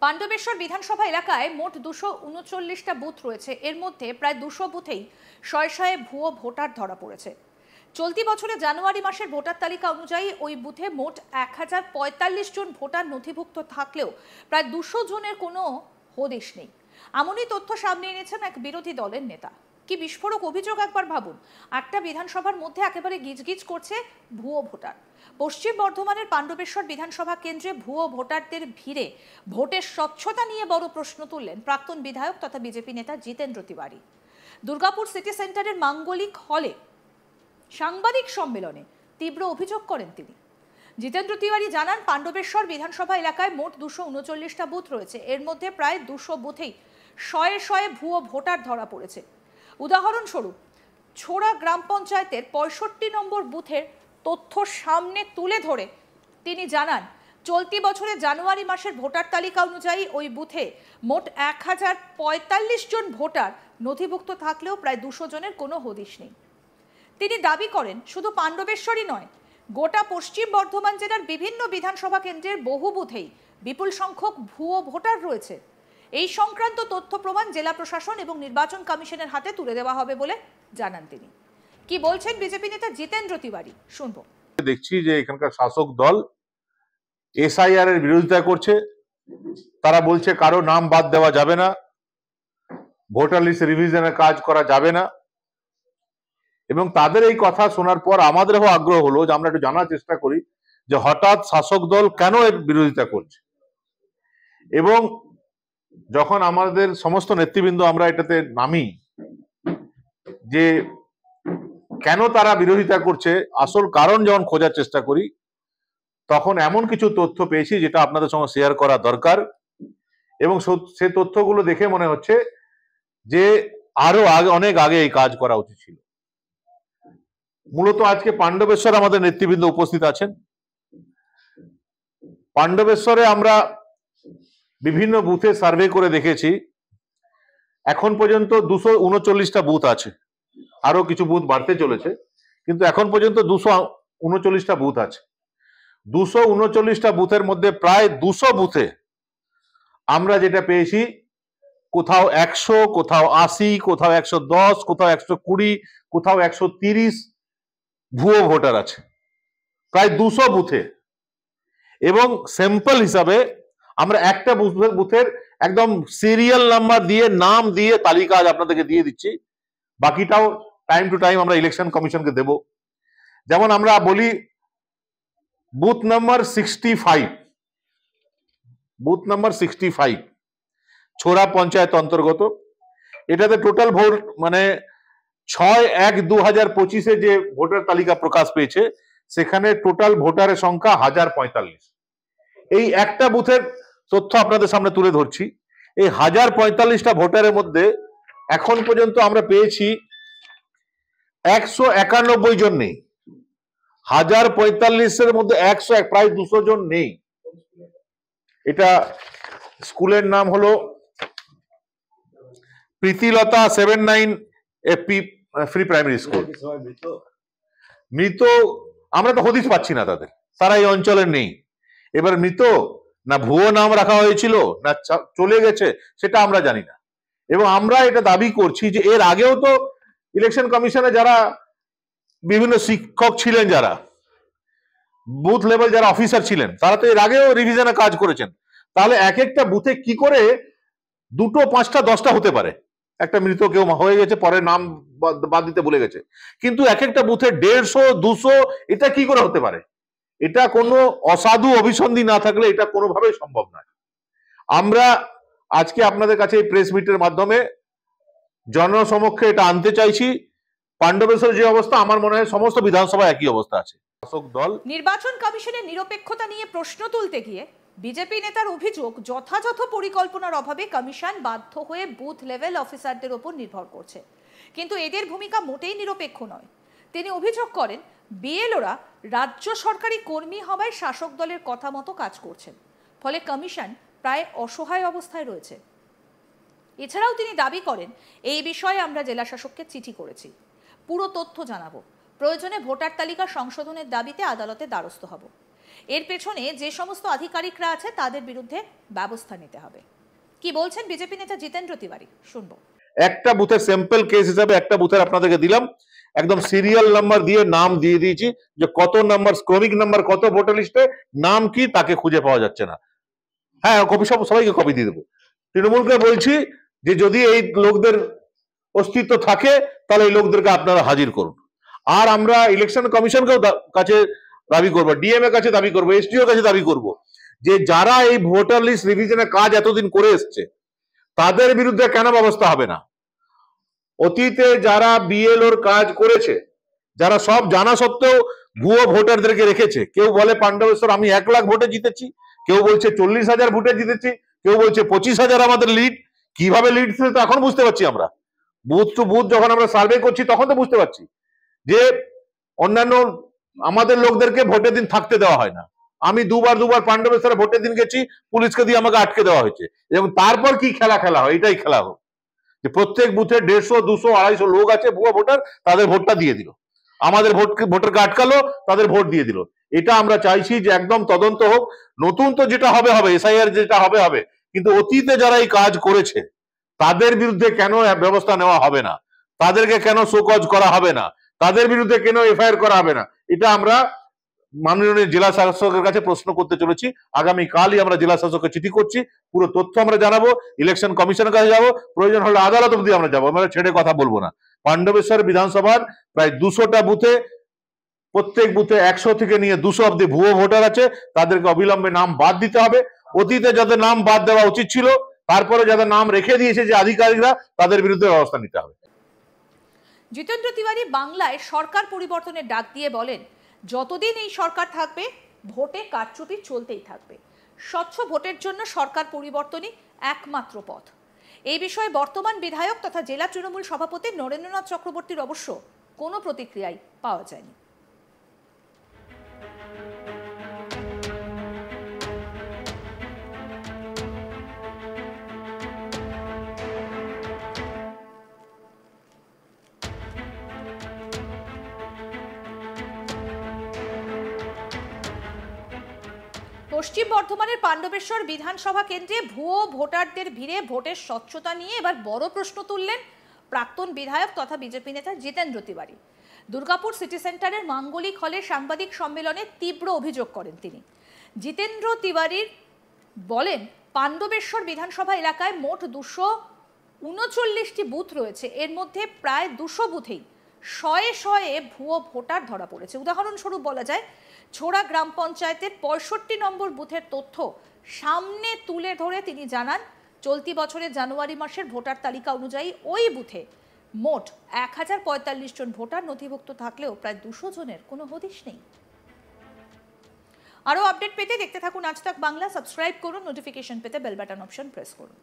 পাণ্ডবেশ্বর বিধানসভা এলাকায় মোট 239টা বুথ রয়েছে। এর মধ্যে প্রায় 200 বুথেই শয়ে শয়ে ভুয়ো ভোটার ধরা পড়েছে। চলতি বছরে জানুয়ারি মাসের ভোটার তালিকা অনুযায়ী ওই বুথে মোট 1045 জন ভোটার নথিভুক্ত থাকলেও প্রায় 200 জনের কোনো হদিশ নেই। এমনই তথ্য সামনে এনেছেন এক বিরোধী দলের নেতা। কি বিস্ফোরক অভিযোগ একবার ভাবুন। একটা বিধানসভার মধ্যে একেবারে গিজগিজ করছে ভুয়ো ভোটার। পশ্চিম বর্ধমানের পাণ্ডবেশ্বর বিধানসভা কেন্দ্রে ভুয়ো ভোটারদের ভিড়ে ভোটের স্বচ্ছতা নিয়ে বড় প্রশ্ন তুললেন প্রাক্তন বিধায়ক তথা বিজেপি নেতা জিতেন্দ্র তিওয়ারি। দুর্গাপুর সিটি সেন্টারের মাঙ্গলিক হলে সাংবাদিক সম্মেলনে তীব্র অভিযোগ করেন তিনি। জিতেন্দ্র তিওয়ারি জানান, পাণ্ডবেশ্বর বিধানসভা এলাকায় মোট 239টা বুথ রয়েছে। এর মধ্যে প্রায় 200 বুথেই শয়ে শয়ে ভুয়ো ভোটার ধরা পড়েছে। উদাহরণস্বরূপ, ছোড়া গ্রাম পঞ্চায়েতের 65 নম্বর বুথের তথ্য সামনে তুলে ধরে তিনি জানান, চলতি বছরে জানুয়ারি মাসের ভোটার তালিকা অনুযায়ী ওই বুথে মোট 1045 জন ভোটার নথিভুক্ত থাকলেও প্রায় 200 জনের কোনো হদিশ নেই। তিনি দাবি করেন, শুধু পাণ্ডবেশ্বরই নয়, গোটা পশ্চিম বর্ধমান জেলার বিভিন্ন বিধানসভা কেন্দ্রের বহু বুথেই বিপুল সংখ্যক ভুয়ো ভোটার রয়েছে। এই সংক্রান্ত তথ্য প্রমাণ জেলা প্রশাসন এবং নির্বাচন কমিশনের হাতে তুলে দেওয়া হবে বলে জানান তিনি। কি বলছেন বিজেপি নেতা জিতেন্দ্র তিওয়ারি, শুনবো। দেখছি যে এখানকার শাসক দল এসআইআর এর বিরোধিতা করছে। তারা বলছে কারো নাম বাদ দেওয়া যাবে না, ভোটার লিস্ট রিভিশনের কাজ করা যাবে না। এবং তাদের এই কথা শোনার পর আমাদেরও আগ্রহ হলো যে আমরা একটু জানার চেষ্টা করি যে হঠাৎ শাসক দল কেন এর বিরোধিতা করছে। এবং যখন আমাদের সমস্ত নেতৃবৃন্দ আমরা এটাতে নামি যে কেন তারা বিরোধিতা করছে, আসল কারণ যখন খোঁজার চেষ্টা করি, তখন এমন কিছু তথ্য পেয়েছি যেটা আপনাদের সঙ্গে শেয়ার করা দরকার। এবং সে তথ্যগুলো দেখে মনে হচ্ছে যে আরো অনেক আগে এই কাজ করা উচিত ছিল। মূলত আজকে পাণ্ডবেশ্বরে আমাদের নেতৃবৃন্দ উপস্থিত আছেন। পাণ্ডবেশ্বরে আমরা বিভিন্ন বুথে সার্ভে করে দেখেছি, এখন পর্যন্ত 239টা বুথ আছে। আরো কিছু বুথ বাড়তে চলেছে, কিন্তু এখন পর্যন্ত 239টা বুথ আছে। 239টা বুথের মধ্যে প্রায় 200 বুথে আমরা যেটা পেয়েছি, কোথাও 100, কোথাও 80, কোথাও 110, কোথাও 120, কোথাও 130 ভুয়ো ভোটার আছে প্রায় 200 বুথে। এবং স্যাম্পল হিসাবে আমরা একটা বুথের একদম সিরিয়াল নাম্বার দিয়ে, নাম দিয়ে তালিকা আজ আপনাদেরকে দিয়ে দিচ্ছি। বাকিটাও টাইম টু টাইম আমরা ইলেকশন কমিশনকে দেব। যেমন আমরা বলি বুথ নাম্বার 65, বুথ নাম্বার 65 ছোড়া পঞ্চায়েত অন্তর্গত। এটাতে টোটাল ভোট মানে 6/1/2025 যে ভোটার তালিকা প্রকাশ পেয়েছে, সেখানে টোটাল ভোটারের সংখ্যা 1045। এই একটা বুথের তথ্য আপনাদের সামনে তুলে ধরছি। এই 1045টা ভোটারের মধ্যে এখন পর্যন্ত আমরা পেয়েছি 191 জন নেই। 1045-এর মধ্যে 101, প্রায় 200 জন নেই। এটা স্কুলের নাম হলো Pritilata 79 FP free primary school. মৃত আমরা তো হদিশ পাচ্ছি না তাদের, তারা এই অঞ্চলের নেই। এবার মৃত না ভুয়ো নাম রাখা হয়েছিল না চলে গেছে, সেটা আমরা জানি না। এবং আমরা এটা দাবি করছি যে এর আগেও তো ইলেকশন কমিশনে যারা বিভিন্ন শিক্ষক ছিলেন, যারা বুথ লেভেল যারা অফিসার ছিলেন, তারা তো এর আগেও রিভিশনে কাজ করেছেন। তাহলে এক একটা বুথে কি করে 2টো, 5টা, 10টা হতে পারে? একটা মৃত কেউ হয়ে গেছে, পরে নাম বাদ দিতে ভুলে গেছে, কিন্তু এক একটা বুথে 150, 200, এটা কি করে হতে পারে? এটা কোনো অসাধু অভিসন্ধি না থাকলে এটা কোনোভাবেই সম্ভব নয়। আমরা আজকে আপনাদের কাছে এই প্রেস মিটের মাধ্যমে জনসমক্ষে এটা আনতে চাইছি। পাণ্ডবেশ্বর যে অবস্থা, আমার মনে হয় সমস্ত বিধানসভা একই অবস্থা আছে। শাসক দল নির্বাচন কমিশনের নিরপেক্ষতা নিয়ে প্রশ্ন তুলতে গিয়ে বিজেপি নেতার অভিযোগ, যথাযথ পরিকল্পনার অভাবে কমিশন বাধ্য হয়ে বুথ লেভেল অফিসারদের উপর নির্ভর করছে, কিন্তু এদের ভূমিকা মোটেই নিরপেক্ষ নয়। তিনি অভিযোগ করেন, বিএলওরা রাজ্য সরকারি কর্মী হওয়ায় শাসক দলের কথা মতো কাজ করছেন, ফলে কমিশন প্রায় অসহায় অবস্থায় রয়েছে। এছাড়াও তিনি দাবি করেন, এই বিষয়ে আমরা জেলা শাসককে চিঠি করেছি, পুরো তথ্য জানাবো, প্রয়োজনে ভোটার তালিকা সংশোধনের দাবিতে আদালতে দ্বারস্থ হব। এর পেছনে যে সমস্ত আধিকারিকরা আছে তাদের বিরুদ্ধে ব্যবস্থা নিতে হবে। কি বলছেন বিজেপি নেতা জিতেন্দ্র তিওয়ারি, শুনবো। একটা বুথের স্যাম্পল কেস হিসাবে একটা বুথের আপনাদেরকে দিলাম, একদম সিরিয়াল নাম্বার দিয়ে নাম দিয়ে দিয়েছি যে কত নাম্বার, ক্রমিক নাম্বার কত ভোটার লিস্টে, নাম কি তাকে খুঁজে পাওয়া যাচ্ছে না। হ্যাঁ, কপি সবাইকে কপি দিয়ে দেবো। তৃণমূলকে বলছি যে যদি এই লোকদের অস্তিত্ব থাকে তাহলে এই লোকদেরকে আপনারা হাজির করুন। আর আমরা ইলেকশন কমিশনকেও কাছে দাবি করবো, ডিএম এর কাছে দাবি করবো, এসডিওর কাছে দাবি করবো যে যারা এই ভোটার লিস্ট রিভিশনের কাজ এতদিন করে এসছে তাদের বিরুদ্ধে কেন ব্যবস্থা হবে না? অতীতে যারা বিএলওর কাজ করেছে, যারা সব জানা সত্ত্বেও ভুয়ো ভোটারদেরকে রেখেছে, কেউ বলে পাণ্ডবেশ্বর আমি 1 লাখ ভোটে জিতেছি, কেউ বলছে 40,000 ভোটে জিতেছি, কেউ বলছে 25,000 আমাদের লিড। কিভাবে লিড ছিল তো এখন বুঝতে পারছি আমরা। বুথ টু বুথ যখন আমরা সার্ভে করছি তখন তো বুঝতে পারছি যে অন্যান্য আমাদের লোকদেরকে ভোটের দিন থাকতে দেওয়া হয় না। আমি দুবার পাণ্ডবেশ্বরে ভোটের দিন গেছি, পুলিশকে দিয়ে আমাকে আটকে দেওয়া হয়েছে। এবং তারপর কি খেলা হয়, এটাই খেলা হোক যে প্রত্যেক বুথে 150, 200, 250 লোক আছে ভুয়া ভোটার, তাদের ভোটটা দিয়ে দিল, আমাদের ভোটারকে আটকালো, তাদের ভোট দিয়ে দিল। এটা আমরা চাইছি যে একদম তদন্ত হোক। নতুন তো যেটা হবে এসআইআর যেটা হবে, কিন্তু অতীতে যারা এই কাজ করেছে তাদের বিরুদ্ধে কেন ব্যবস্থা নেওয়া হবে না, তাদেরকে কেন শোকজ করা হবে না, তাদের বিরুদ্ধে কেন এফআইআর করা হবে না, এটা আমরা মাননীয় জেলা শাসকের কাছে প্রশ্ন করতে চলেছি। আগামী কালই আমরা জেলা শাসককে চিঠি করছি, পুরো তথ্য আমরা জানাবো, ইলেকশন কমিশনের কাছে যাবো, প্রয়োজন হলে আদালত অব্দি আমরা যাবো, আমরা ছেড়ে কথা বলবো না। পাণ্ডবেশ্বর বিধানসভার প্রায় 200টা বুথে, প্রত্যেক বুথে 100 থেকে নিয়ে 200 অব্দি ভুয়ো ভোটার আছে, তাদেরকে অবিলম্বে নাম বাদ দিতে হবে। অতীতে যাদের নাম বাদ দেওয়া উচিত ছিল, তারপরে যাদের নাম রেখে দিয়েছে যে আধিকারিকরা, তাদের বিরুদ্ধে ব্যবস্থা নিতে হবে। জিতেন্দ্র তিওয়ারি বাংলায় সরকার পরিবর্তনের ডাক দিয়ে বলেন, যতদিন এই সরকার থাকবে ভোটে কারচুপি চলতেই থাকবে। স্বচ্ছ ভোটের জন্য সরকার পরিবর্তনই একমাত্র পথ। এই বিষয়ে বর্তমান বিধায়ক তথা জেলা তৃণমূল সভাপতি নরেন্দ্রনাথ চক্রবর্তীর অবশ্য কোনো প্রতিক্রিয়াই পাওয়া যায়নি। পশ্চিম বর্ধমানের পাণ্ডবেশ্বর বিধানসভা কেন্দ্রে ভুয়ো ভোটারদের ভিড়ে ভোটের স্বচ্ছতা নিয়ে এবার বড় প্রশ্ন তুললেন প্রাক্তন বিধায়ক তথা বিজেপি নেতা জিতেন্দ্র তিওয়ারি। দুর্গাপুর সিটি সেন্টারের মাঙ্গলিক হলে সাংবাদিক সম্মেলনে তীব্র অভিযোগ করেন তিনি। জিতেন্দ্র তিওয়ারির বলেন, পাণ্ডবেশ্বর বিধানসভা এলাকায় মোট 239টি বুথ রয়েছে, এর মধ্যে প্রায় 200 বুথেই শয়ে ভুয়ো ভোটার ধরা পড়েছে। উদাহরণস্বরূপ বলা যায়, ছোড়া গ্রাম পঞ্চায়েতের 65 নম্বর বুথের তথ্য সামনে তুলে ধরে তিনি জানান, চলতি বছরের জানুয়ারি মাসের ভোটার তালিকা অনুযায়ী ওই বুথে মোট 1045 জন ভোটার নথিভুক্ত থাকলেও প্রায় 200 জনের কোনো হদিশ নেই। আরও আপডেট পেতে দেখতে থাকুন আজ তাক বাংলা, সাবস্ক্রাইব করুন, নোটিফিকেশন পেতে বেল বাটন অপশন প্রেস করুন।